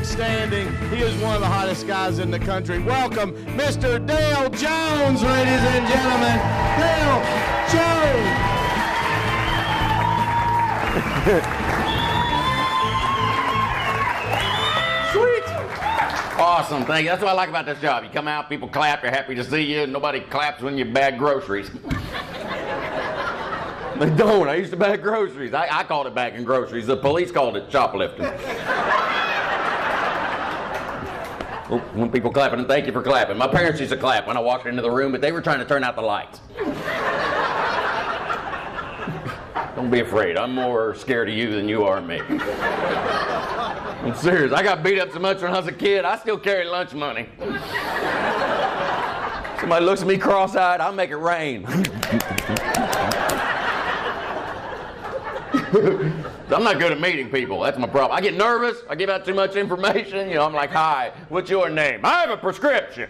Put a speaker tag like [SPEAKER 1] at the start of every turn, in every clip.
[SPEAKER 1] Standing. He is one of the hottest guys in the country. Welcome, Mr. Dale Jones, ladies and gentlemen. Dale Jones.
[SPEAKER 2] Sweet. Awesome. Thank you. That's what I like about this job. You come out, people clap, they're happy to see you, and nobody claps when you bag groceries. They don't. I used to bag groceries. I called it bagging groceries. The police called it shoplifting. When people clapping, and thank you for clapping. My parents used to clap when I walked into the room, but they were trying to turn out the lights. Don't be afraid. I'm more scared of you than you are of me. I'm serious. I got beat up so much when I was a kid, I still carry lunch money. Somebody looks at me cross-eyed, I'll make it rain. I'm not good at meeting people. That's my problem. I get nervous. I give out too much information. You know, I'm like, hi, what's your name? I have a prescription.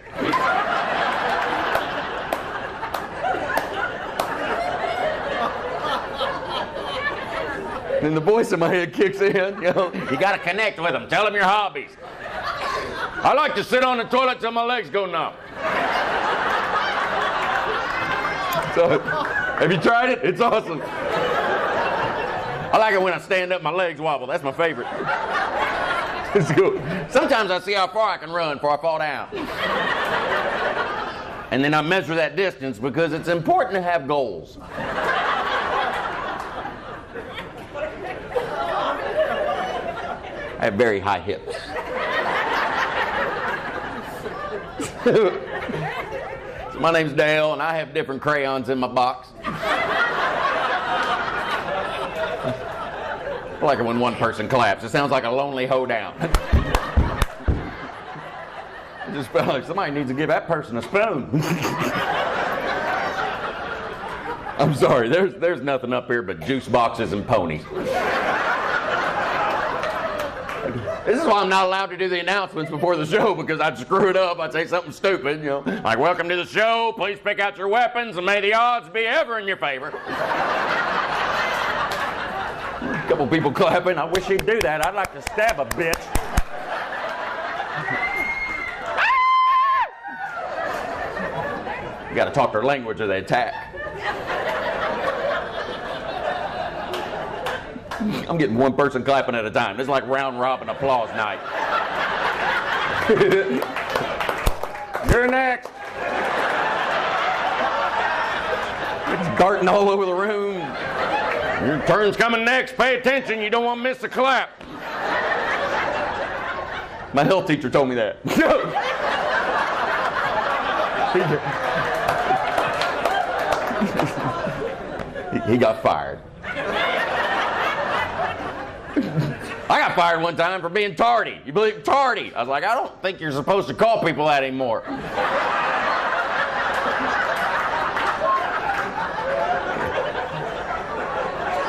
[SPEAKER 2] And the voice in my head kicks in, you know. You got to connect with them. Tell them your hobbies. I like to sit on the toilet till my legs go numb. So, have you tried it? It's awesome. I like it when I stand up, my legs wobble. That's my favorite. It's cool. Sometimes I see how far I can run before I fall down. And then I measure that distance because it's important to have goals. I have very high hips. So my name's Dale, and I have different crayons in my box. I like it when one person claps. It sounds like a lonely hoedown. I just felt like somebody needs to give that person a spoon. I'm sorry, there's nothing up here but juice boxes and ponies. This is why I'm not allowed to do the announcements before the show, because I'd screw it up. I'd say something stupid, you know, like, welcome to the show, please pick out your weapons, and may the odds be ever in your favor. A couple people clapping. I wish he'd do that. I'd like to stab a bitch. You got to talk their language or they attack. I'm getting one person clapping at a time. This is like round robin applause night. You're next. It's darting all over the room. Your turn's coming next. Pay attention. You don't want to miss the clap. My health teacher told me that. He got fired. I got fired one time for being tardy. You believe tardy? I was like, I don't think you're supposed to call people that anymore.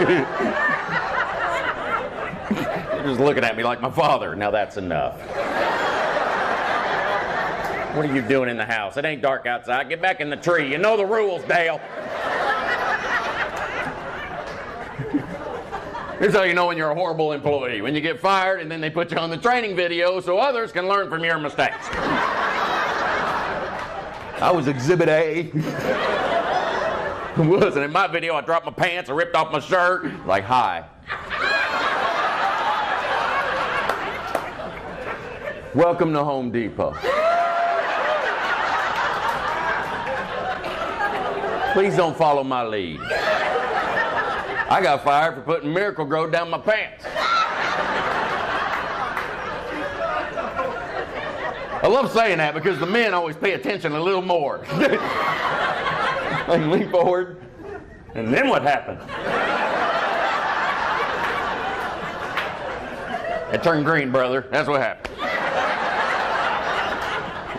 [SPEAKER 2] You're just looking at me like my father. Now that's enough. What are you doing in the house? It ain't dark outside. Get back in the tree. You know the rules, Dale. Here's how you know when you're a horrible employee. When you get fired and then they put you on the training video so others can learn from your mistakes. I was Exhibit A. I was, and in my video I dropped my pants, I ripped off my shirt. Like, hi. Welcome to Home Depot. Please don't follow my lead. I got fired for putting Miracle Grow down my pants. I love saying that because the men always pay attention a little more. I can lean forward, and then what happened? It turned green, brother. That's what happened.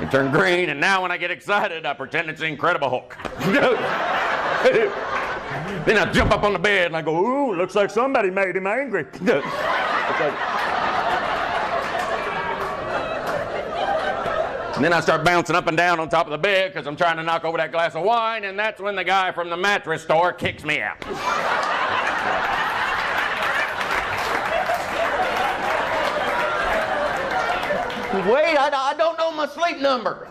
[SPEAKER 2] It turned green, and now when I get excited, I pretend it's the Incredible Hulk. Then I jump up on the bed and I go, ooh, looks like somebody made him angry. And then I start bouncing up and down on top of the bed because I'm trying to knock over that glass of wine, and that's when the guy from the mattress store kicks me out. Wait, I don't know my sleep number.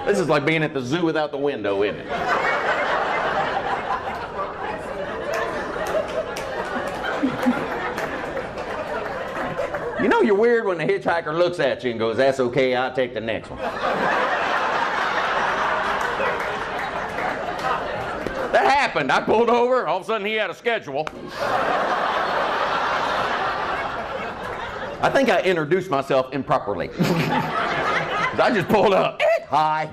[SPEAKER 2] This is like being at the zoo without the window, isn't it? You know you're weird when the hitchhiker looks at you and goes, that's okay, I'll take the next one. That happened. I pulled over, all of a sudden he had a schedule. I think I introduced myself improperly. I just pulled up. Hi.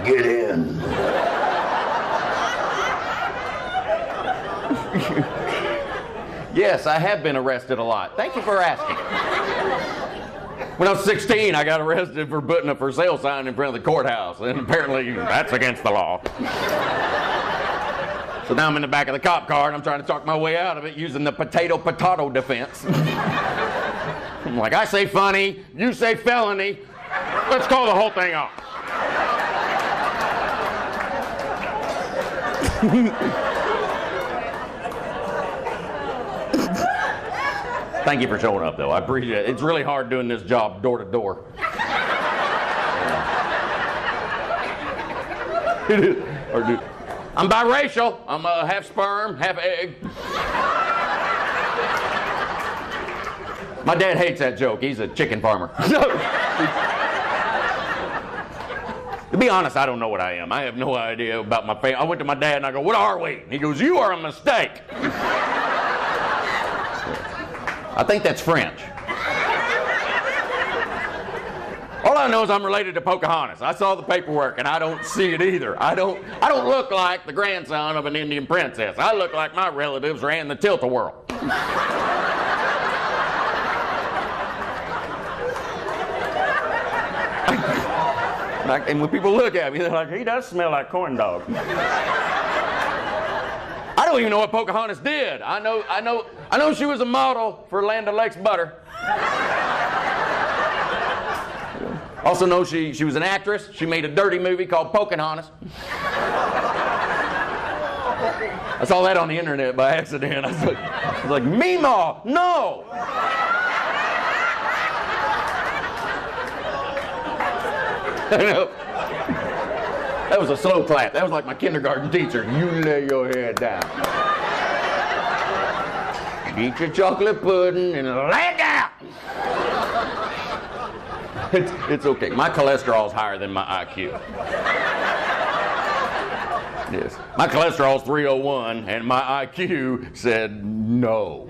[SPEAKER 2] Get in. Yes, I have been arrested a lot. Thank you for asking. When I was 16, I got arrested for putting a for sale sign in front of the courthouse, and apparently that's against the law. So now I'm in the back of the cop car, and I'm trying to talk my way out of it using the potato defense. I'm like, I say funny, you say felony, let's call the whole thing off. Thank you for showing up, though. I appreciate it. It's really hard doing this job door to door. It is. I'm biracial. I'm half sperm, half egg. My dad hates that joke. He's a chicken farmer. To be honest, I don't know what I am. I have no idea about my family. I went to my dad and I go, what are we? And he goes, you are a mistake. I think that's French. All I know is I'm related to Pocahontas. I saw the paperwork and I don't see it either. I don't look like the grandson of an Indian princess. I look like my relatives ran the tilt-a-whirl. And when people look at me, they're like, he does smell like corn dog. I don't even know what Pocahontas did. I know she was a model for Land O'Lakes butter. Also know she was an actress. She made a dirty movie called Pocahontas. I saw that on the internet by accident. I was like, Meemaw, no! That was a slow clap. That was like my kindergarten teacher. You lay your head down. Eat your chocolate pudding and lay it down. It's okay. My cholesterol's higher than my IQ. Yes. My cholesterol's 301 and my IQ said no.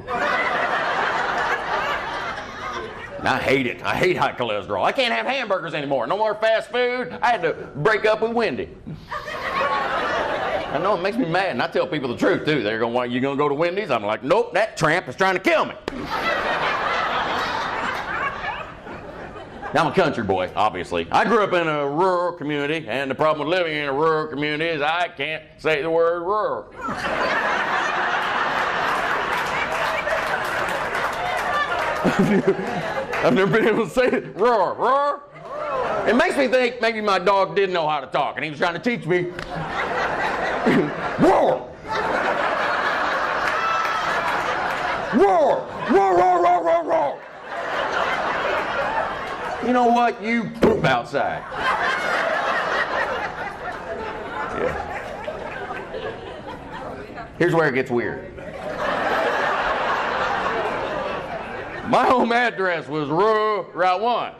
[SPEAKER 2] And I hate it. I hate high cholesterol. I can't have hamburgers anymore. No more fast food. I had to break up with Wendy. I know it makes me mad, and I tell people the truth too. They're going, "Why you gonna go to Wendy's?" I'm like, "Nope, that tramp is trying to kill me." Now I'm a country boy, obviously. I grew up in a rural community, and the problem with living in a rural community is I can't say the word rural. I've never been able to say it. Roar, roar. It makes me think maybe my dog didn't know how to talk, and he was trying to teach me. Roar! Roar! Roar, roar, roar, roar, roar! You know what? You poop outside. Yeah. Here's where it gets weird. My home address was rural Route 1.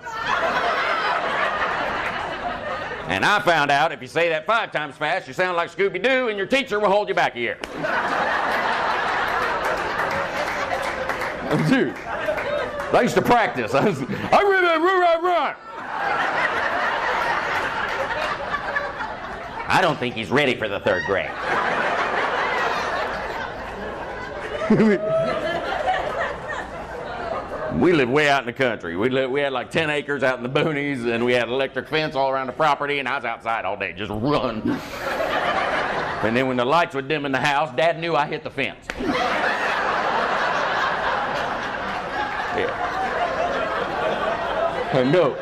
[SPEAKER 2] And I found out if you say that 5 times fast, you sound like Scooby-Doo, and your teacher will hold you back a year. Dude, I used to practice. I run. I don't think he's ready for the 3rd grade. We lived way out in the country. We had like 10 acres out in the boonies, and we had electric fence all around the property, and I was outside all day, just run. And then when the lights would dim in the house, Dad knew I hit the fence. Yeah. I know.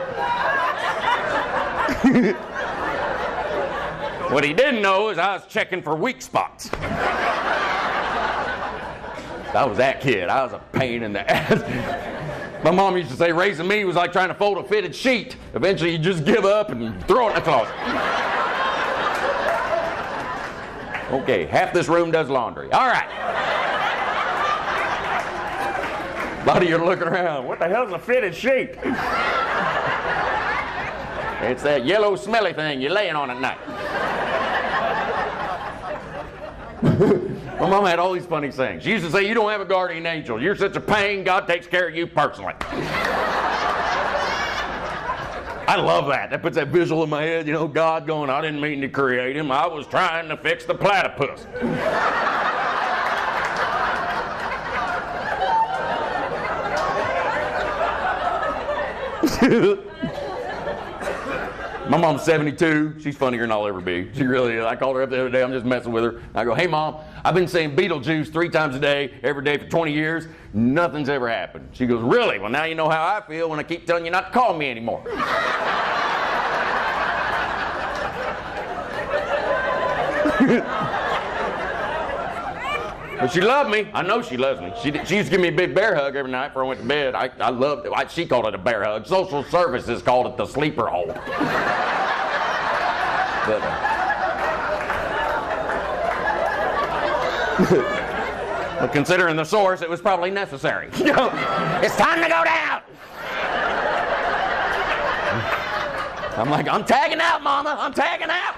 [SPEAKER 2] What he didn't know is I was checking for weak spots. I was that kid. I was a pain in the ass. My mom used to say raising me was like trying to fold a fitted sheet. Eventually you just give up and throw it in the closet. Okay, half this room does laundry. All right. A lot of you are looking around. What the hell's a fitted sheet? It's that yellow smelly thing you're laying on at night. My mom had all these funny sayings. She used to say, you don't have a guardian angel. You're such a pain, God takes care of you personally. I love that. That puts that visual in my head, you know, God going, I didn't mean to create him. I was trying to fix the platypus. My mom's 72. She's funnier than I'll ever be. She really is. I called her up the other day. I'm just messing with her. I go, hey, Mom, I've been saying Beetlejuice 3 times a day, every day for 20 years. Nothing's ever happened. She goes, really? Well, now you know how I feel when I keep telling you not to call me anymore. But she loved me. I know she loves me. She used to give me a big bear hug every night before I went to bed. I loved it. She called it a bear hug. Social services called it the sleeper hole. But considering the source, it was probably necessary. It's time to go down. I'm like, I'm tagging out, Mama. I'm tagging out.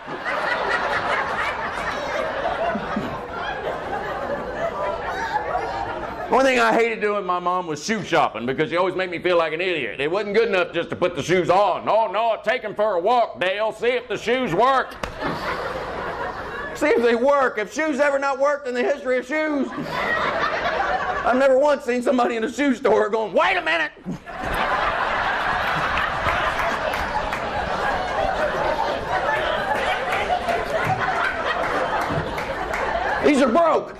[SPEAKER 2] One thing I hated doing with my mom was shoe shopping because she always made me feel like an idiot. It wasn't good enough just to put the shoes on. No, take them for a walk, Dale. See if the shoes work. See if they work. If shoes ever not worked in the history of shoes, I've never once seen somebody in a shoe store going, wait a minute. These are broke.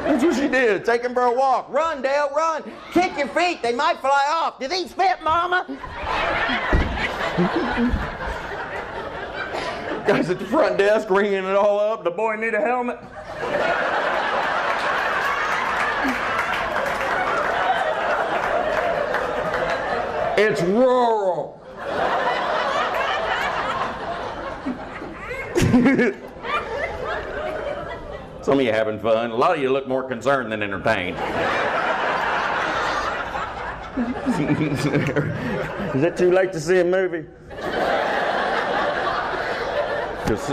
[SPEAKER 2] That's what she did. Take him for a walk. Run, Dale, run. Kick your feet. They might fly off. Do these fit, Mama? Guys at the front desk ringing it all up. The boy need a helmet. It's rural. Some of you having fun. A lot of you look more concerned than entertained. Is it too late to see a movie?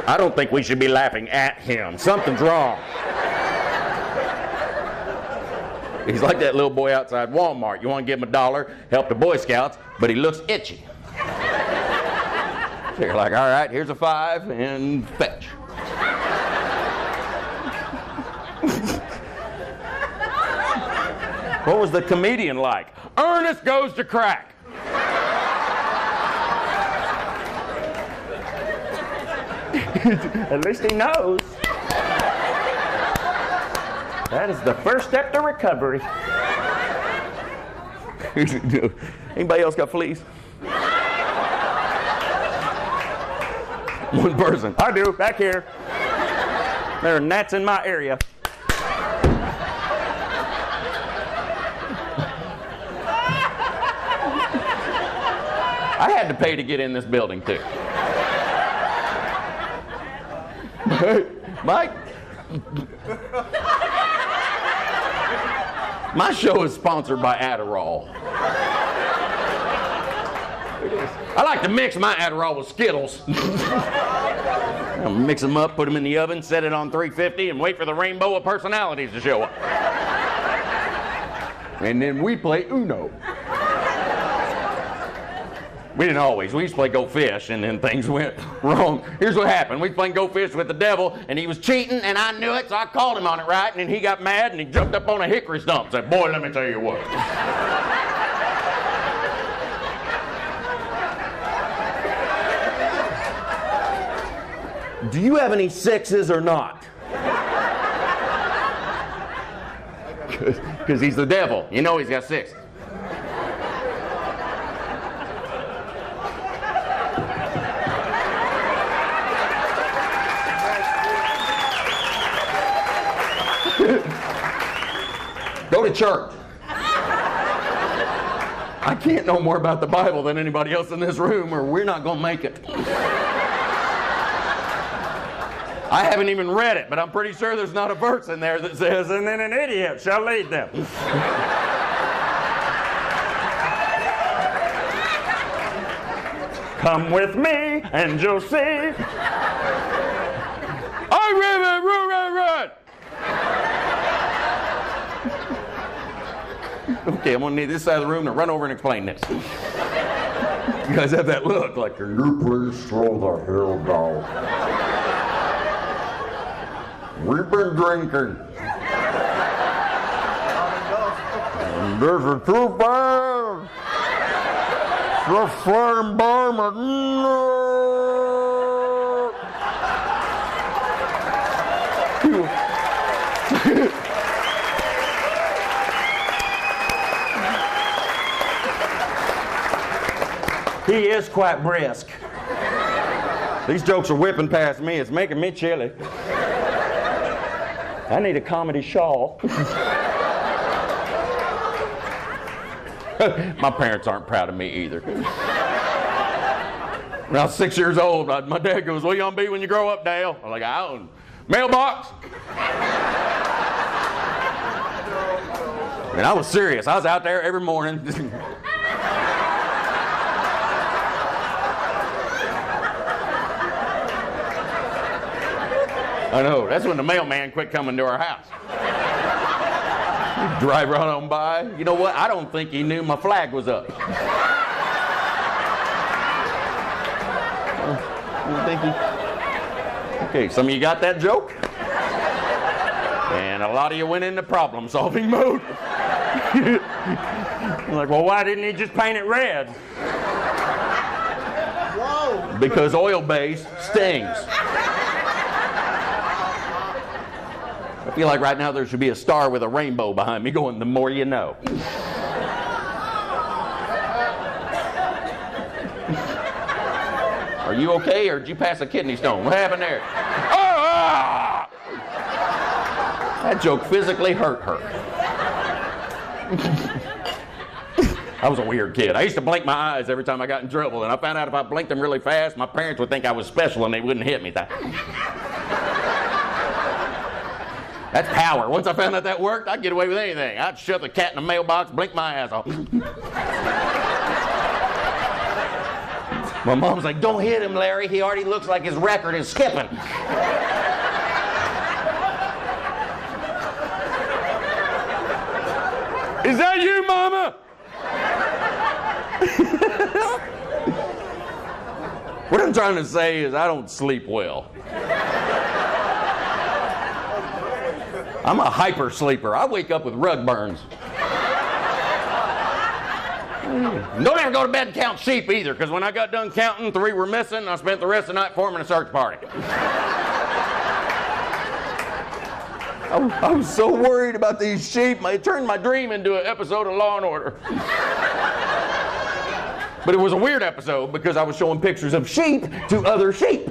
[SPEAKER 2] I don't think we should be laughing at him. Something's wrong. He's like that little boy outside Walmart. You want to give him $1, help the Boy Scouts, but he looks itchy. So you're like, all right, here's a 5 and fetch. What was the comedian like? Ernest goes to crack. At least he knows. That is the first step to recovery. Anybody else got fleas? One person. I do, back here. There are gnats in my area. I had to pay to get in this building, too. Mike? My show is sponsored by Adderall. I like to mix my Adderall with Skittles. I'll mix them up, put them in the oven, set it on 350, and wait for the rainbow of personalities to show up. And then we play Uno. We didn't always. We used to play Go Fish, and then things went wrong. Here's what happened. We was playing Go Fish with the devil, and he was cheating, and I knew it, so I called him on it right, and then he got mad, and he jumped up on a hickory stump and said, boy, let me tell you what. Do you have any sixes or not? Because he's the devil. You know he's got six. Go to church. I can't know more about the Bible than anybody else in this room, or we're not going to make it. I haven't even read it, but I'm pretty sure there's not a verse in there that says, and then an idiot shall lead them. Come with me and you'll see. Run. Okay, I'm gonna need this side of the room to run over and explain this. You guys have that look like, can you please slow the hell down? We've been drinking. And there's a too bad. The flame bomb. He is quite brisk. These jokes are whipping past me. It's making me chilly. I need a comedy shawl. My parents aren't proud of me either. When I was 6 years old, my dad goes, what are you going to be when you grow up, Dale? I'm like, I don't. Mailbox. And I was serious. I was out there every morning. I know, that's when the mailman quit coming to our house. He'd drive right on by. You know what? I don't think he knew my flag was up. Okay, some of you got that joke? And a lot of you went into problem-solving mode. I'm like, well, why didn't he just paint it red? Whoa. Because oil-based stings. I feel like right now there should be a star with a rainbow behind me going, the more you know. Are you okay, or did you pass a kidney stone? What happened there? Ah! That joke physically hurt her. I was a weird kid. I used to blink my eyes every time I got in trouble, and I found out if I blinked them really fast, my parents would think I was special and they wouldn't hit me. That's power. Once I found out that worked, I'd get away with anything. I'd shove the cat in the mailbox, blink my ass off. My mom's like, don't hit him, Larry. He already looks like his record is skipping. Is that you, Mama? What I'm trying to say is I don't sleep well. I'm a hyper sleeper. I wake up with rug burns. Don't ever go to bed and count sheep either, because when I got done counting, 3 were missing, and I spent the rest of the night forming a search party. I was so worried about these sheep, it turned my dream into an episode of Law and Order. But it was a weird episode because I was showing pictures of sheep to other sheep.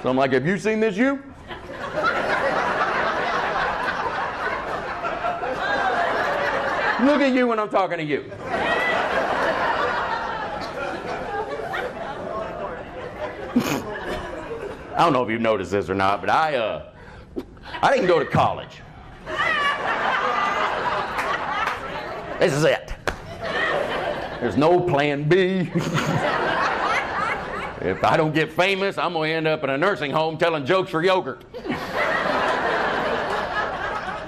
[SPEAKER 2] So I'm like, have you seen this ewe? Look at you when I'm talking to you. I don't know if you've noticed this or not, but I didn't go to college. This is it. There's no plan B. If I don't get famous, I'm going to end up in a nursing home telling jokes for yogurt.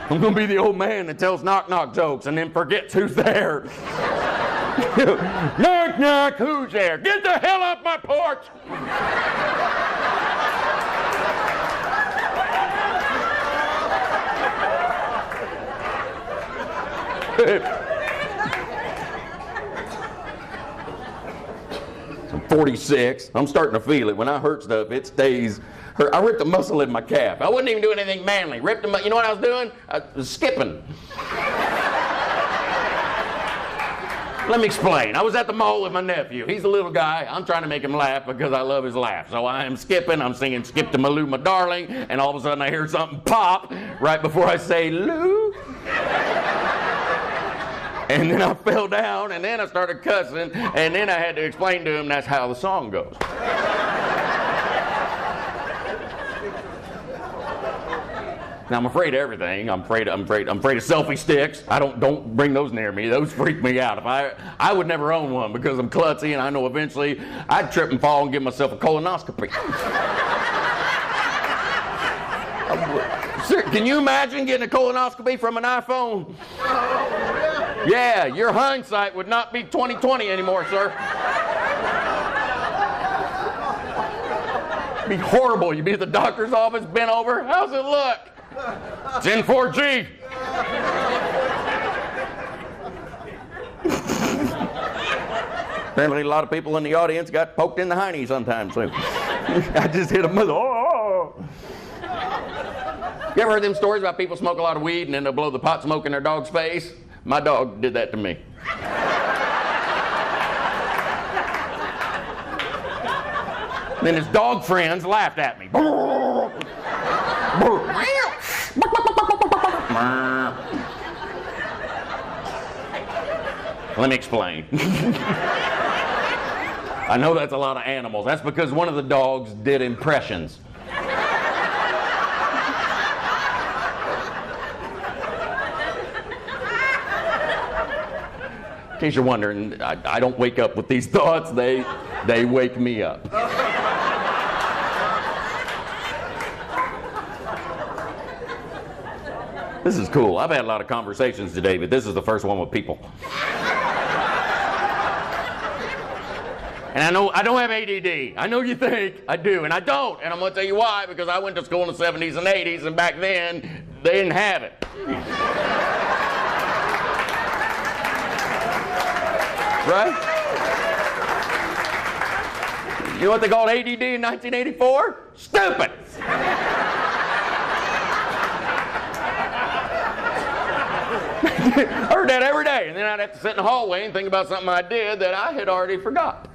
[SPEAKER 2] I'm going to be the old man that tells knock-knock jokes and then forgets who's there. Knock, knock, who's there? Get the hell off my porch! I'm 46. I'm starting to feel it. When I hurt stuff, it stays hurt. I ripped a muscle in my calf. I wasn't even doing anything manly. Ripped them. You know what I was doing? I was skipping. Let me explain. I was at the mall with my nephew. He's a little guy. I'm trying to make him laugh because I love his laugh. So I am skipping. I'm singing "Skip to Malou, my darling," and all of a sudden I hear something pop right before I say "Lou." And then I fell down, and then I started cussing, and then I had to explain to him that's how the song goes. Now I'm afraid of everything. I'm afraid of selfie sticks. Don't bring those near me. Those freak me out. I would never own one because I'm klutzy, and I know eventually I'd trip and fall and give myself a colonoscopy. Can you imagine getting a colonoscopy from an iPhone? Yeah, your hindsight would not be 20/20 anymore, sir. It'd be horrible. You'd be at the doctor's office, bent over. How's it look? It's in 4G. Apparently a lot of people in the audience got poked in the hiney sometimes. So I just hit them with, oh. You ever heard them stories about people smoke a lot of weed and then they'll blow the pot smoke in their dog's face? My dog did that to me. Then his dog friends laughed at me. Let me explain. I know that's a lot of animals. That's because one of the dogs did impressions. In case you're wondering, I don't wake up with these thoughts. They wake me up. This is cool. I've had a lot of conversations today, but this is the first one with people. And I know I don't have ADD. I know you think I do, and I don't. And I'm going to tell you why, because I went to school in the 70s and 80s, and back then, they didn't have it. Right? You know what they called ADD in 1984? Stupid! I heard that every day, and then I'd have to sit in the hallway and think about something I did that I had already forgot.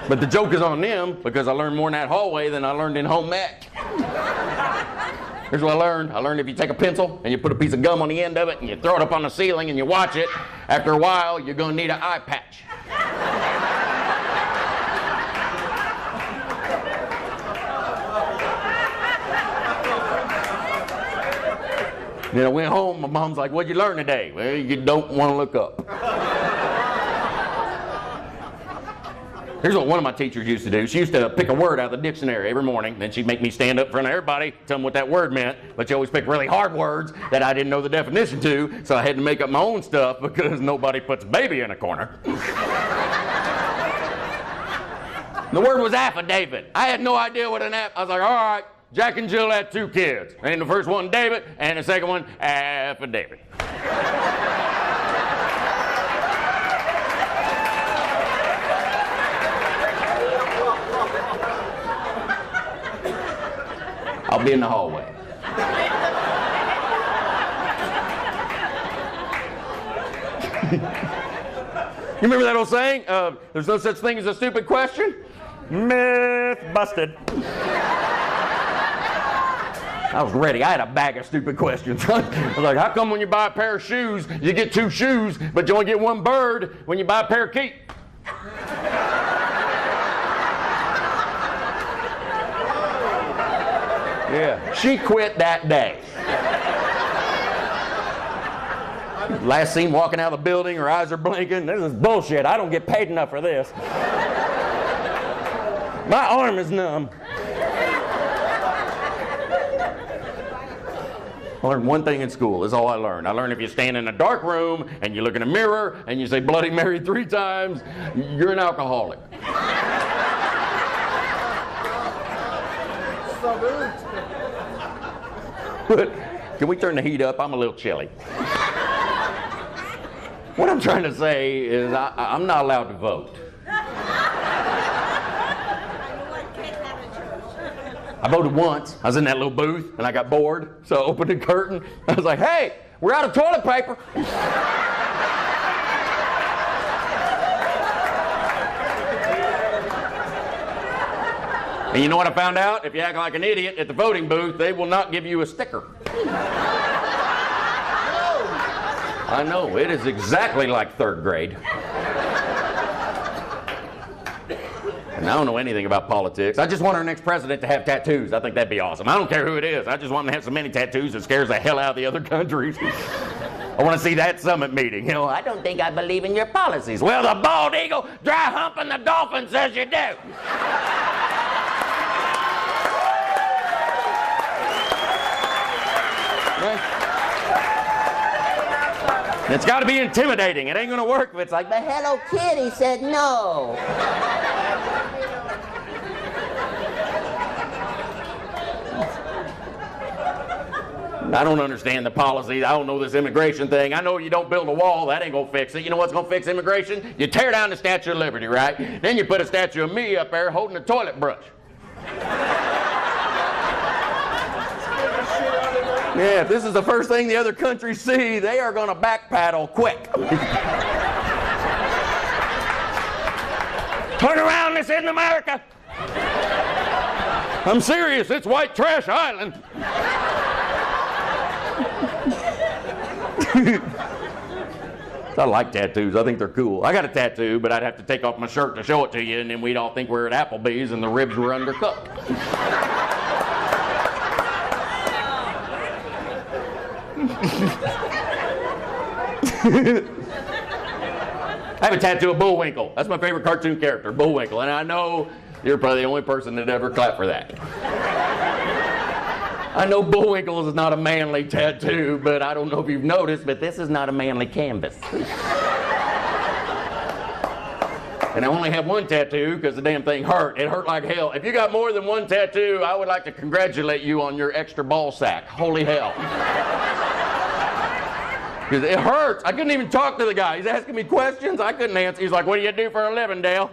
[SPEAKER 2] But the joke is on them, because I learned more in that hallway than I learned in home ec. Here's what I learned. I learned if you take a pencil and you put a piece of gum on the end of it and you throw it up on the ceiling and you watch it, after a while you're going to need an eye patch. Then I went home, my mom's like, "What'd you learn today?" "Well, you don't want to look up." Here's what one of my teachers used to do. She used to pick a word out of the dictionary every morning. Then she'd make me stand up in front of everybody, tell them what that word meant. But she always picked really hard words that I didn't know the definition to, so I had to make up my own stuff because nobody puts baby in a corner. The word was affidavit. I had no idea what an I was like, all right, Jack and Jill had 2 kids. And the first one, David, and the second one, affidavit. I'll be in the hallway. You remember that old saying? There's no such thing as a stupid question? Myth busted. I was ready. I had a bag of stupid questions. I was like, how come when you buy a pair of shoes, you get 2 shoes, but you only get 1 bird when you buy a pair of keep? Yeah, she quit that day. Last seen walking out of the building, her eyes are blinking. This is bullshit. I don't get paid enough for this. My arm is numb. I learned one thing in school. That's all I learned. I learned if you stand in a dark room and you look in a mirror and you say Bloody Mary 3 times, you're an alcoholic. But can we turn the heat up? I'm a little chilly. What I'm trying to say is I'm not allowed to vote. I voted once. I was in that little booth and I got bored, so I opened the curtain. I was like, hey, we're out of toilet paper. And you know what I found out? If you act like an idiot at the voting booth, they will not give you a sticker. I know, it is exactly like 3rd grade. And I don't know anything about politics. I just want our next president to have tattoos. I think that'd be awesome. I don't care who it is. I just want him to have so many tattoos it scares the hell out of the other countries. I want to see that summit meeting. You know, I don't think I believe in your policies. Well, the bald eagle, dry humping the dolphin says you do. Right? It's got to be intimidating. It ain't going to work if it's like,
[SPEAKER 3] But Hello Kitty said no.
[SPEAKER 2] I don't understand the policies. I don't know this immigration thing. I know you don't build a wall. That ain't going to fix it. You know what's going to fix immigration? You tear down the Statue of Liberty, right? Then you put a statue of me up there holding a toilet brush. Yeah, if this is the first thing the other countries see, they are going to backpedal quick. Turn around, this isn't America. I'm serious, it's White Trash Island. I like tattoos. I think they're cool. I got a tattoo, but I'd have to take off my shirt to show it to you, and then we'd all think we're at Applebee's and the ribs were undercooked. I have a tattoo of Bullwinkle. That's my favorite cartoon character, Bullwinkle. And I know you're probably the only person that ever clapped for that. I know Bullwinkle is not a manly tattoo, but I don't know if you've noticed, but this is not a manly canvas. And I only have one tattoo because the damn thing hurt. It hurt like hell. If you got more than one tattoo, I would like to congratulate you on your extra ball sack. Holy hell. Because it hurts. I couldn't even talk to the guy. He's asking me questions. I couldn't answer. He's like, what do you do for a living, Dale?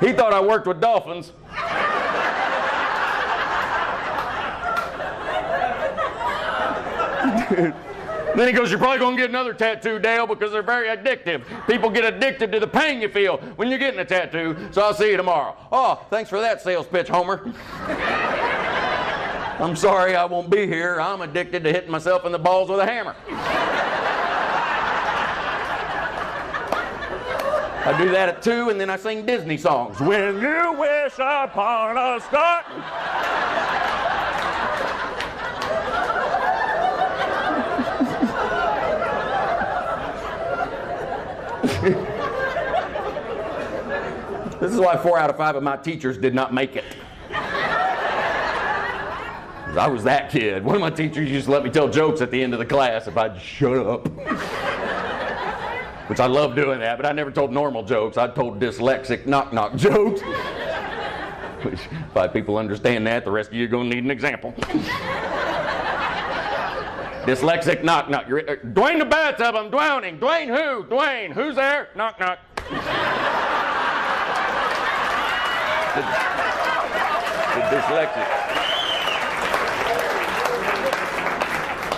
[SPEAKER 2] He thought I worked with dolphins. Then he goes, you're probably going to get another tattoo, Dale, because they're very addictive. People get addicted to the pain you feel when you're getting a tattoo, so I'll see you tomorrow. Oh, thanks for that sales pitch, Homer. I'm sorry I won't be here. I'm addicted to hitting myself in the balls with a hammer. I do that at 2, and then I sing Disney songs. When you wish upon a star. This is why 4 out of 5 of my teachers did not make it. I was that kid. One of my teachers used to let me tell jokes at the end of the class if I'd shut up. Which I love doing that, but I never told normal jokes. I told dyslexic knock-knock jokes. Which, if 5 people understand that, the rest of you are going to need an example. Dyslexic knock-knock. Dwayne the bathtub, I'm drowning. Dwayne who? Dwayne, who's there? Knock-knock. The dyslexic.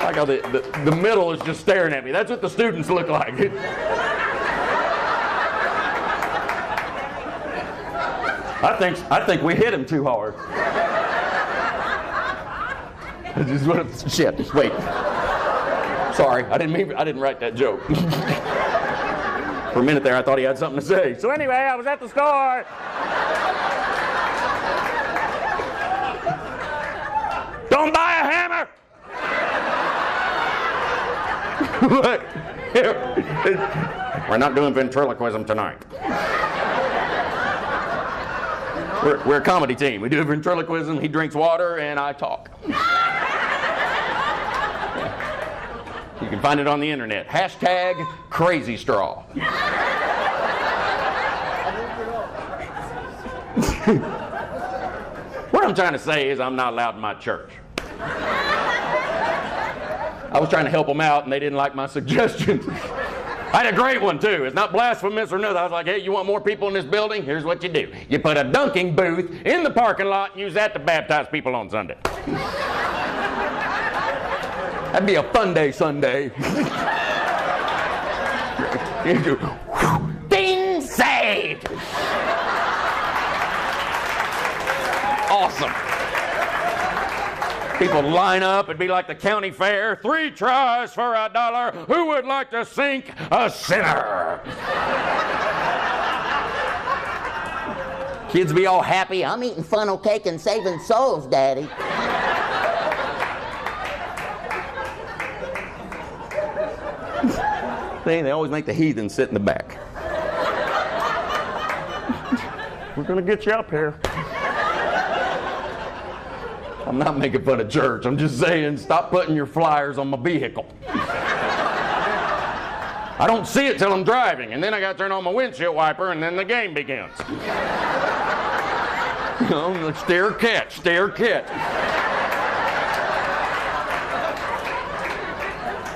[SPEAKER 2] Like how the middle is just staring at me. That's what the students look like. I think we hit him too hard. I just want to, shit, wait. Sorry, I didn't write that joke. For a minute there, I thought he had something to say. So anyway, I was at the store. Don't buy a hammer. We're not doing ventriloquism tonight. We're a comedy team. We do ventriloquism, he drinks water, and I talk. You can find it on the internet. Hashtag crazy straw. What I'm trying to say is I'm not allowed in my church. I was trying to help them out, and they didn't like my suggestions. I had a great one, too. It's not blasphemous or nothing. I was like, hey, you want more people in this building? Here's what you do. You put a dunking booth in the parking lot and use that to baptize people on Sunday. That'd be a fun day Sunday. Ding, saved! Awesome. People line up, it'd be like the county fair. 3 tries for $1. Who would like to sink a sinner?
[SPEAKER 3] Kids be all happy. I'm eating funnel cake and saving souls, Daddy.
[SPEAKER 2] They always make the heathen sit in the back. We're gonna get you up here. I'm not making fun of church. I'm just saying, stop putting your flyers on my vehicle. I don't see it till I'm driving, and then I got to turn on my windshield wiper, and then the game begins. You know, stare catch, stare catch.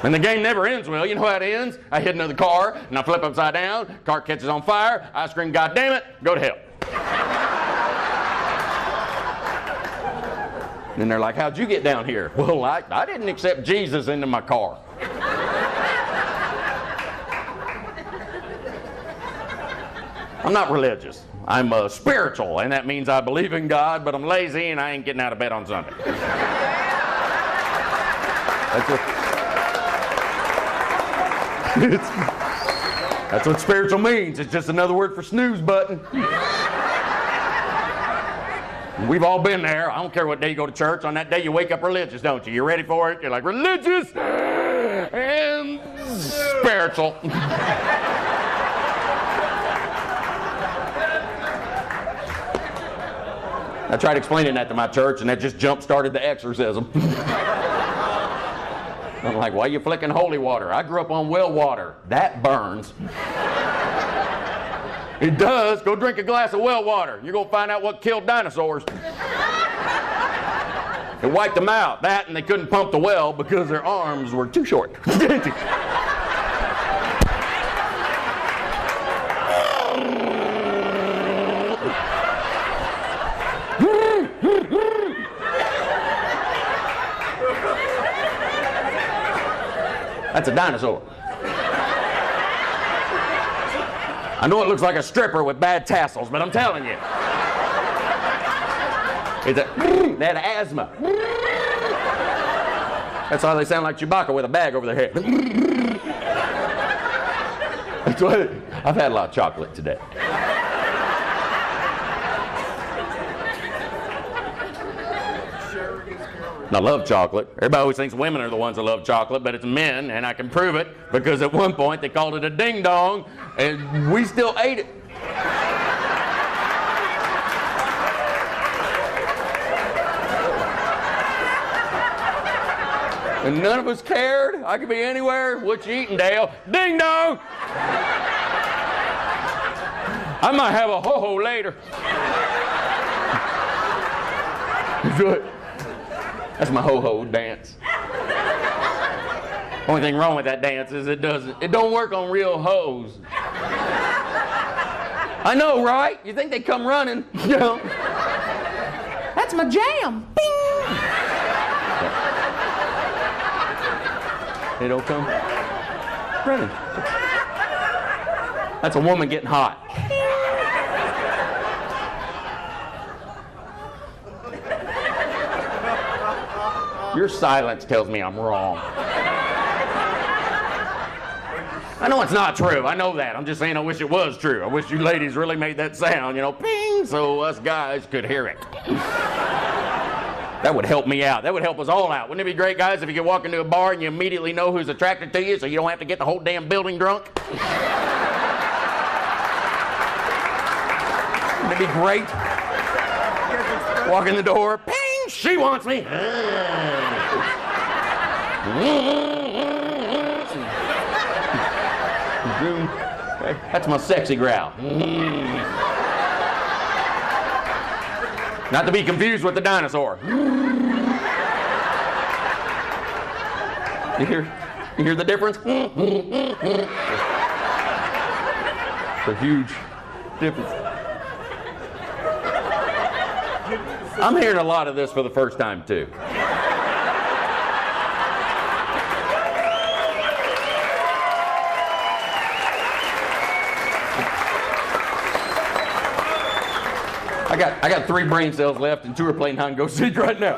[SPEAKER 2] And the game never ends well. You know how it ends? I hit another car, and I flip upside down, car catches on fire, I scream, God damn it, go to hell. And they're like, how'd you get down here? Well, I didn't accept Jesus into my car. I'm not religious. I'm spiritual, and that means I believe in God, but I'm lazy and I ain't getting out of bed on Sunday. That's what spiritual means. It's just another word for snooze button. We've all been there. I don't care what day you go to church. On that day you wake up religious, don't you? You're ready for it. You're like, religious and spiritual. I tried explaining that to my church, and that just jump-started the exorcism. I'm like, why are you flicking holy water? I grew up on well water. That burns. It does. Go drink a glass of well water. You're going to find out what killed dinosaurs. It wiped them out. That, and they couldn't pump the well because their arms were too short. That's a dinosaur. I know it looks like a stripper with bad tassels, but I'm telling you. They had asthma. That's why they sound like Chewbacca with a bag over their head. That's what, I've had a lot of chocolate today. I love chocolate. Everybody always thinks women are the ones that love chocolate, but it's men, and I can prove it because at one point they called it a ding dong, and we still ate it. And none of us cared. I could be anywhere. What you eating, Dale? Ding dong! I might have a ho-ho later. Good. That's my ho-ho dance. Only thing wrong with that dance is it don't work on real hoes. I know, right? You think they come running, you know? That's my jam. Bing! They don't come running. That's a woman getting hot. Your silence tells me I'm wrong. I know it's not true. I know that. I'm just saying I wish it was true. I wish you ladies really made that sound, you know, ping, so us guys could hear it. That would help me out. That would help us all out. Wouldn't it be great, guys, if you could walk into a bar and you immediately know who's attracted to you so you don't have to get the whole damn building drunk? Wouldn't it be great? Walk in the door, ping, she wants me. That's my sexy growl. Not to be confused with the dinosaur. You hear the difference? It's a huge difference. I'm hearing a lot of this for the first time, too. I got 3 brain cells left and 2 are playing hide and go seek right now.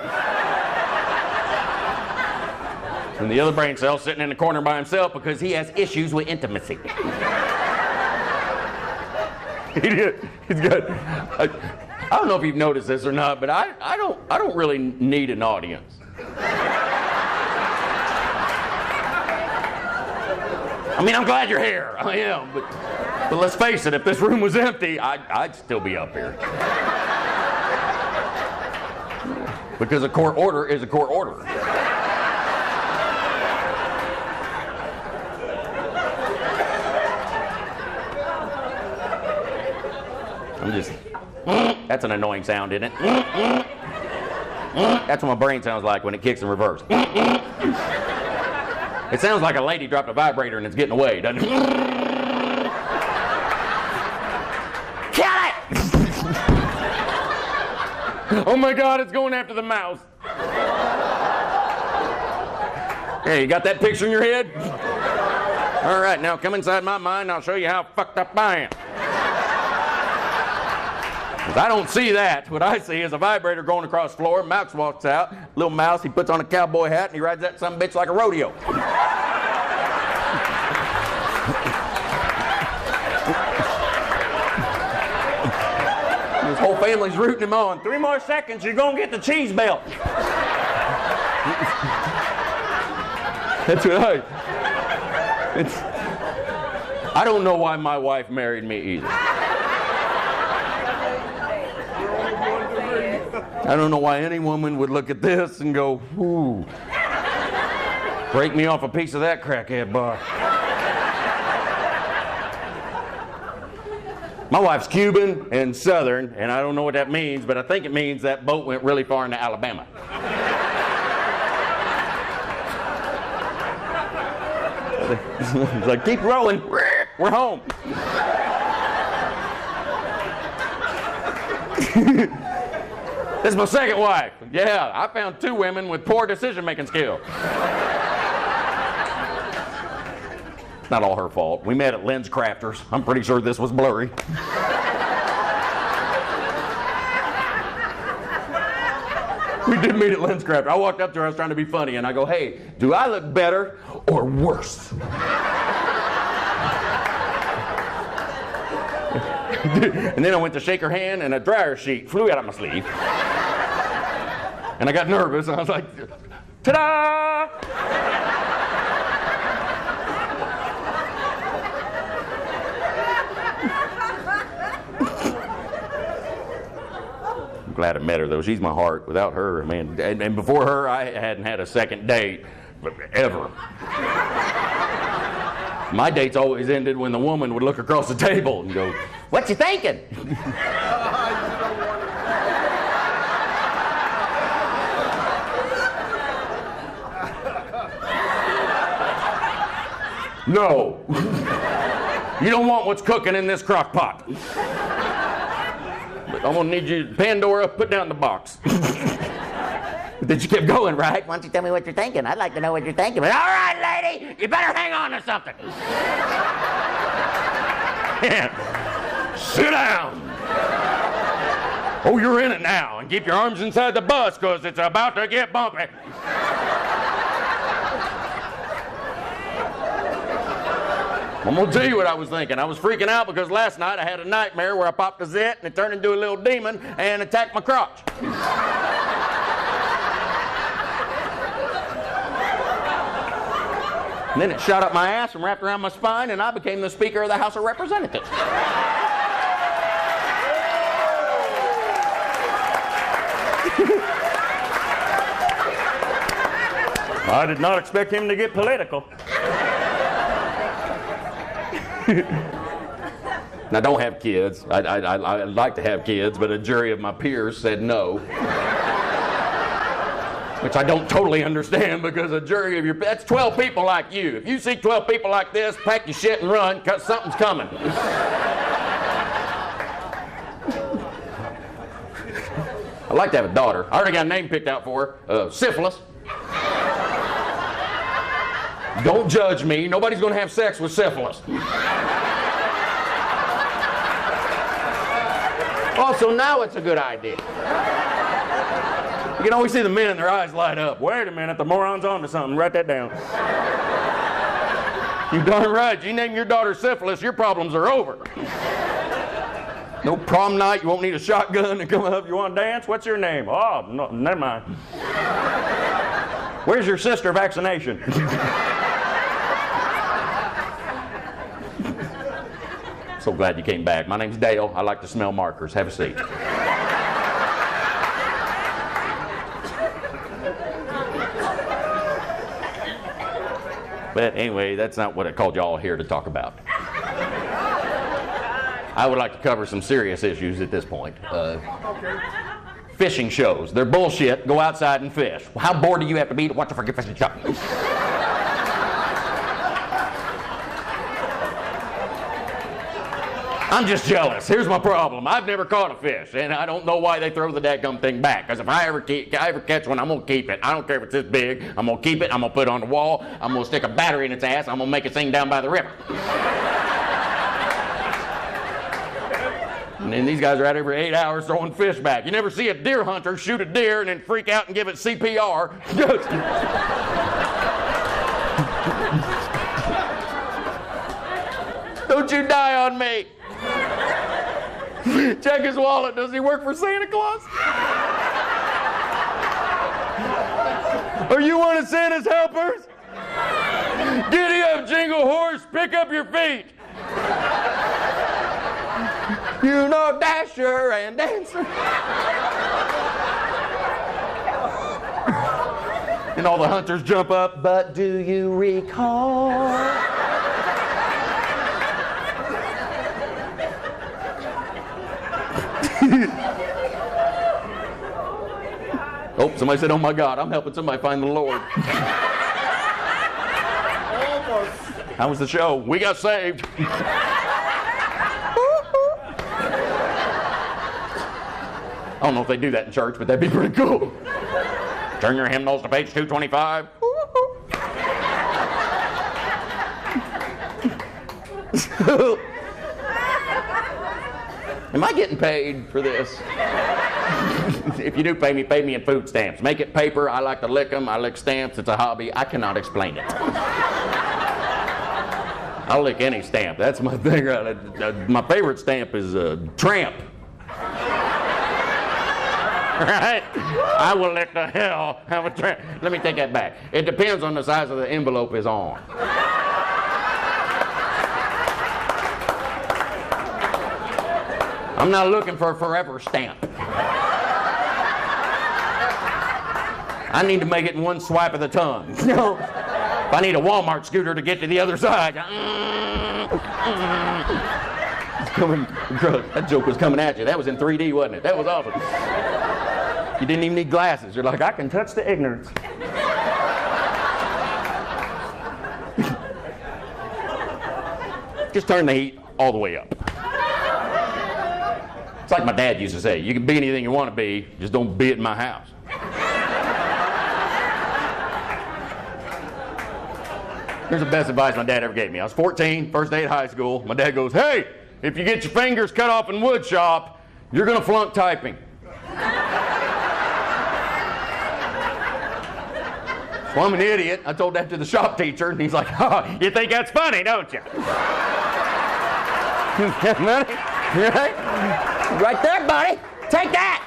[SPEAKER 2] And the other brain cell's sitting in the corner by himself because he has issues with intimacy. He's got. I don't know if you've noticed this or not, but I don't really need an audience. I mean, I'm glad you're here. I am, but let's face it, if this room was empty, I'd still be up here. Because a court order is a court order. I'm just, that's an annoying sound, isn't it? That's what my brain sounds like when it kicks in reverse. It sounds like a lady dropped a vibrator and it's getting away, doesn't it? Kill it! Oh my God, it's going after the mouse. Hey, you got that picture in your head? All right, now come inside my mind and I'll show you how fucked up I am. I don't see that. What I see is a vibrator going across the floor. Mouse walks out. Little mouse, he puts on a cowboy hat and he rides that sumbitch like a rodeo. His whole family's rooting him on. 3 more seconds, you're going to get the cheese belt. That's what I don't know why my wife married me either. I don't know why any woman would look at this and go, ooh, break me off a piece of that crackhead bar. My wife's Cuban and Southern, and I don't know what that means, but I think it means that boat went really far into Alabama. It's like, keep rolling, we're home. This is my second wife. Yeah, I found 2 women with poor decision-making skills. Not all her fault. We met at Lens Crafters. I'm pretty sure this was blurry. We did meet at Lens Crafters. I walked up to her, I was trying to be funny, and I go, hey, do I look better or worse? And then I went to shake her hand, and a dryer sheet flew out of my sleeve. And I got nervous, and I was like, ta-da! I'm glad I met her, though. She's my heart. Without her, man, and before her, I hadn't had a second date, ever. My dates always ended when the woman would look across the table and go, what you thinking? No. You don't want what's cooking in this crock pot. But I'm gonna need you, Pandora, put down the box. Then she kept going, right?
[SPEAKER 3] Why don't you tell me what you're thinking? I'd like to know what you're thinking. But all right, lady, you better hang on to something.
[SPEAKER 2] Yeah. Sit down. Oh, you're in it now. And keep your arms inside the bus, because it's about to get bumpy. I'm going to tell you what I was thinking. I was freaking out because last night I had a nightmare where I popped a zit and it turned into a little demon and attacked my crotch. And then it shot up my ass and wrapped around my spine, and I became the Speaker of the House of Representatives. I did not expect him to get political. Now, don't have kids. I'd like to have kids, but a jury of my peers said no. Which I don't totally understand, because a jury of your... That's 12 people like you. If you see 12 people like this, pack your shit and run, because something's coming. I'd like to have a daughter. I already got a name picked out for her. Syphilis. Don't judge me. Nobody's going to have sex with syphilis. Also, now it's a good idea. You can always see the men and their eyes light up. Wait a minute, the moron's on to something. Write that down. You darn right. You name your daughter Syphilis, your problems are over. No prom night. You won't need a shotgun to come up. You want to dance? What's your name? Oh, no, never mind. Where's your sister vaccination? So glad you came back. My name's Dale. I like to smell markers. Have a seat. But anyway, that's not what I called y'all here to talk about. I would like to cover some serious issues at this point. Fishing shows. They're bullshit. Go outside and fish. Well, how bored do you have to be to watch a freaking fishing show? I'm just jealous. Here's my problem. I've never caught a fish, and I don't know why they throw the dadgum thing back. Because if I ever catch one, I'm going to keep it. I don't care if it's this big. I'm going to keep it. I'm going to put it on the wall. I'm going to stick a battery in its ass. I'm going to make it sing down by the river. And then these guys are out every 8 hours throwing fish back. You never see a deer hunter shoot a deer and then freak out and give it CPR. Don't you die on me. Check his wallet. Does he work for Santa Claus? Are you one of Santa's helpers? Giddy up, jingle horse. Pick up your feet. You know, Dasher and Dancer. And all the hunters jump up. But do you recall? Oh, somebody said, oh my God, I'm helping somebody find the Lord. How was the show? We got saved. I don't know if they do that in church, but that'd be pretty cool. Turn your hymnals to page 225. Am I getting paid for this? If you do pay me in food stamps. Make it paper. I like to lick them. I lick stamps. It's a hobby. I cannot explain it. I'll lick any stamp. That's my thing. My favorite stamp is tramp. Right? I will lick the hell out of a tramp. Let me take that back. It depends on the size of the envelope is on. I'm not looking for a forever stamp. I need to make it in one swipe of the tongue. If I need a Walmart scooter to get to the other side. That joke was coming at you. That was in 3D, wasn't it? That was awesome. You didn't even need glasses. You're like, I can touch the ignorance. Just turn the heat all the way up. It's like my dad used to say, you can be anything you want to be, just don't be it in my house. Here's the best advice my dad ever gave me. I was 14, first day at high school. My dad goes, hey, if you get your fingers cut off in wood shop, you're going to flunk typing. Well, I'm an idiot. I told that to the shop teacher, and he's like, oh, you think that's funny, don't you? Money? Right? Right there, buddy. Take that.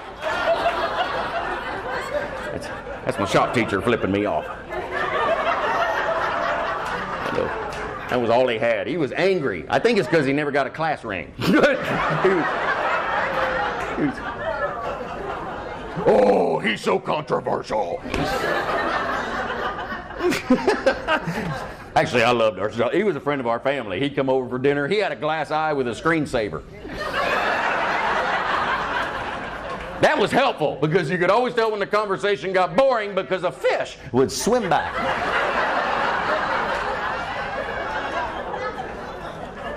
[SPEAKER 2] That's my shop teacher flipping me off. That was all he had. He was angry. I think it's because he never got a class ring. Oh, he's so controversial. Actually, I loved Archie. He was a friend of our family. He'd come over for dinner. He had a glass eye with a screensaver. That was helpful because you could always tell when the conversation got boring because a fish would swim by.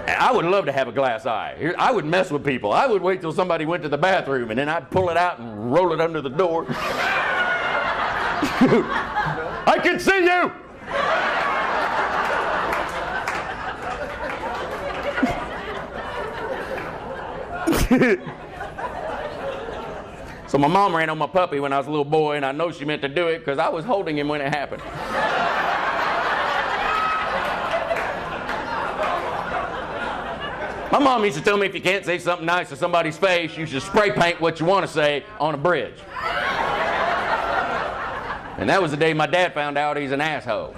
[SPEAKER 2] I would love to have a glass eye. I would mess with people. I would wait till somebody went to the bathroom and then I'd pull it out and roll it under the door. I can see you! So my mom ran on my puppy when I was a little boy, and I know she meant to do it because I was holding him when it happened. My mom used to tell me if you can't say something nice to somebody's face, you should spray paint what you want to say on a bridge. And that was the day my dad found out he's an asshole.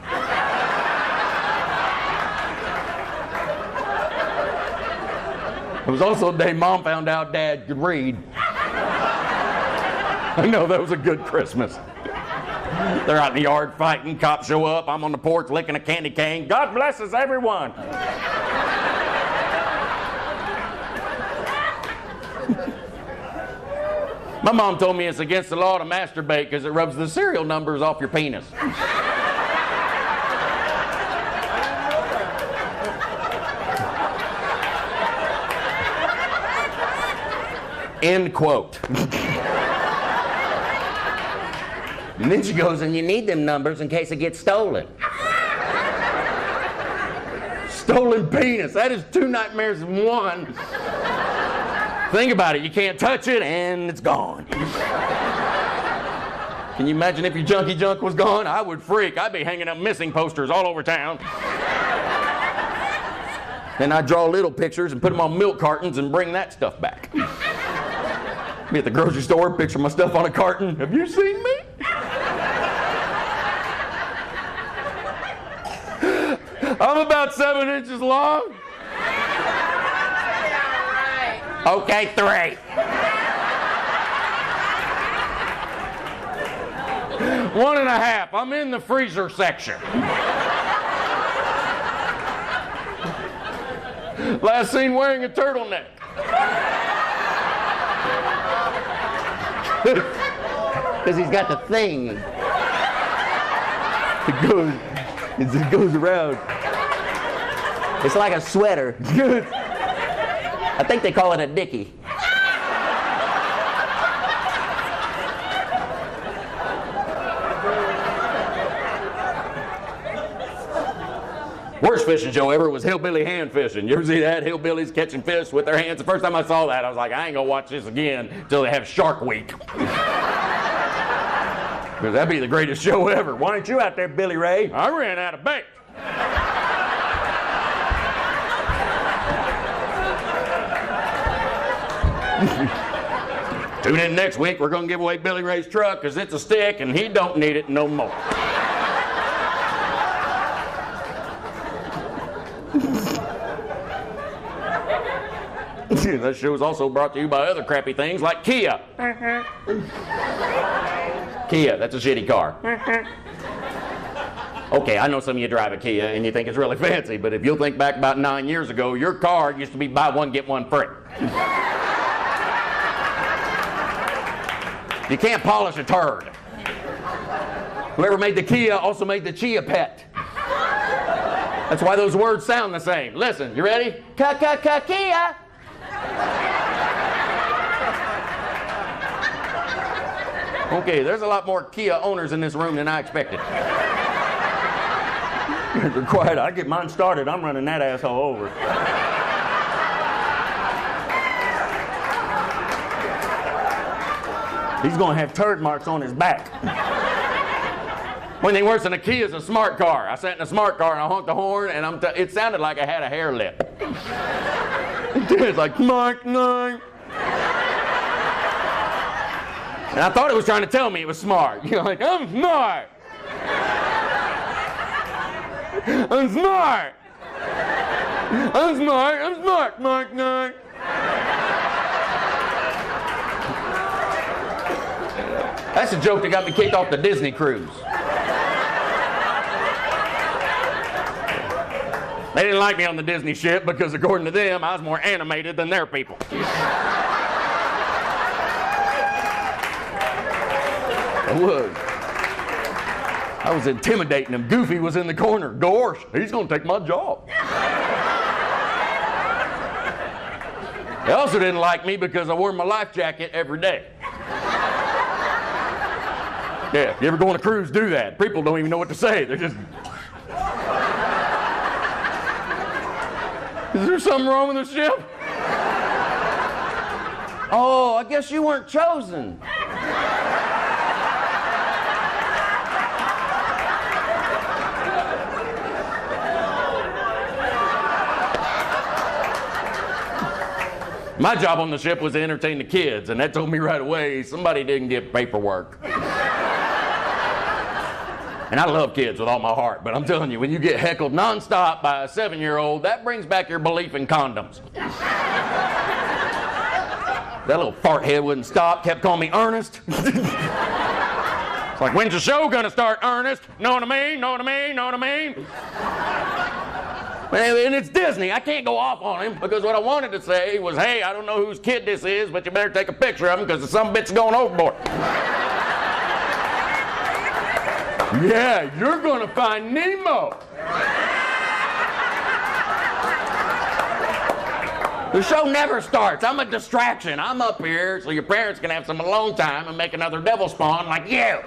[SPEAKER 2] It was also the day Mom found out Dad could read. I know, that was a good Christmas. They're out in the yard fighting, cops show up, I'm on the porch licking a candy cane. God blesses everyone. My mom told me it's against the law to masturbate because it rubs the serial numbers off your penis. End quote. And then she goes, and you need them numbers in case it gets stolen. Stolen penis. That is 2 nightmares in one. Think about it. You can't touch it, and it's gone. Can you imagine if your junkie junk was gone? I would freak. I'd be hanging up missing posters all over town. Then I'd draw little pictures and put them on milk cartons and bring that stuff back. Be at the grocery store, picture my stuff on a carton. Have you seen me? I'm about 7 inches long. Okay, 3. 1.5. I'm in the freezer section. Last seen wearing a turtleneck. Because he's got the thing. It goes around.
[SPEAKER 3] It's like a sweater. I think they call it a dickie.
[SPEAKER 2] Worst fishing show ever was hillbilly hand fishing. You ever see that? Hillbillies catching fish with their hands. The first time I saw that, I was like, I ain't gonna watch this again until they have Shark Week. Because that'd be the greatest show ever. Why aren't you out there, Billy Ray? I ran out of bait. Tune in next week. We're gonna give away Billy Ray's truck because it's a stick and he don't need it no more. That show is also brought to you by other crappy things like Kia. Kia, that's a shitty car. Okay, I know some of you drive a Kia and you think it's really fancy, but if you'll think back about 9 years ago, your car used to be buy one, get one free. You can't polish a turd. Whoever made the Kia also made the Chia Pet. That's why those words sound the same. Listen, you ready? Kia. Okay, there's a lot more Kia owners in this room than I expected. They're quiet. I get mine started, I'm running that asshole over. He's gonna have turd marks on his back. One thing worse than a Kia is a smart car. I sat in a smart car and I honked the horn and it sounded like I had a hair lip. It's like, knock, knock. And I thought it was trying to tell me it was smart. You know, like, I'm smart. I'm smart. I'm smart, Mark Nine. That's a joke that got me kicked off the Disney cruise. They didn't like me on the Disney ship because, according to them, I was more animated than their people. I was intimidating him. Goofy was in the corner. Gosh, he's going to take my job. They also didn't like me because I wore my life jacket every day. Yeah, you ever go on a cruise, do that. People don't even know what to say. They're just... Is there something wrong with the ship? Oh, I guess you weren't chosen. My job on the ship was to entertain the kids, and that told me right away somebody didn't get paperwork. And I love kids with all my heart, but I'm telling you, when you get heckled nonstop by a 7-year-old, that brings back your belief in condoms. That little fart head wouldn't stop, kept calling me Ernest. It's like, when's the show gonna start, Ernest? Know what I mean? Know what I mean? Know what I mean? And it's Disney. I can't go off on him because what I wanted to say was, hey, I don't know whose kid this is, but you better take a picture of him because some bitch going overboard. Yeah, you're gonna find Nemo. The show never starts. I'm a distraction. I'm up here so your parents can have some alone time and make another devil spawn like you.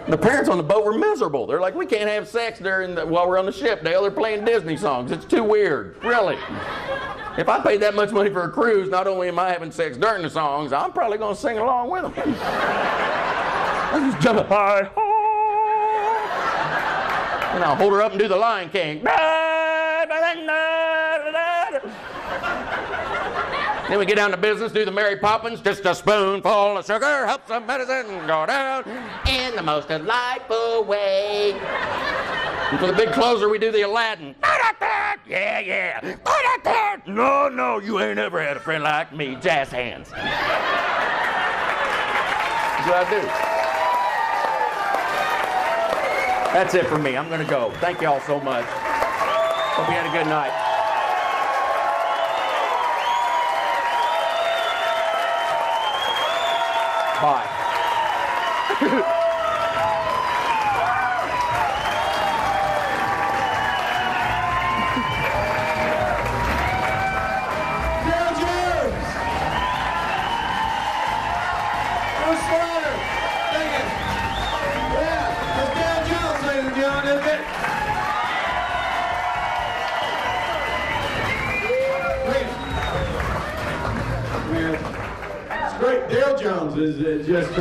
[SPEAKER 2] The parents on the boat were miserable. They're like, we can't have sex while we're on the ship, Dale. They're playing Disney songs. It's too weird. Really. If I paid that much money for a cruise, not only am I having sex during the songs, I'm probably going to sing along with them. I just jump up, hi, ho. And I'll hold her up and do the Lion King. Then we get down to business, do the Mary Poppins, just a spoonful of sugar helps the medicine go down in the most delightful way. And for the big closer, we do the Aladdin. Yeah, yeah. No, you ain't ever had a friend like me. Jazz hands. That's what I do. That's it for me. I'm going to go. Thank you all so much. Hope you had a good night. Bye.
[SPEAKER 1] Dale Jones! Bruce Slaughter! Thank you. Yeah, that's Dale Jones, ladies and gentlemen, isn't it? Man, it's great. Dale Jones is just...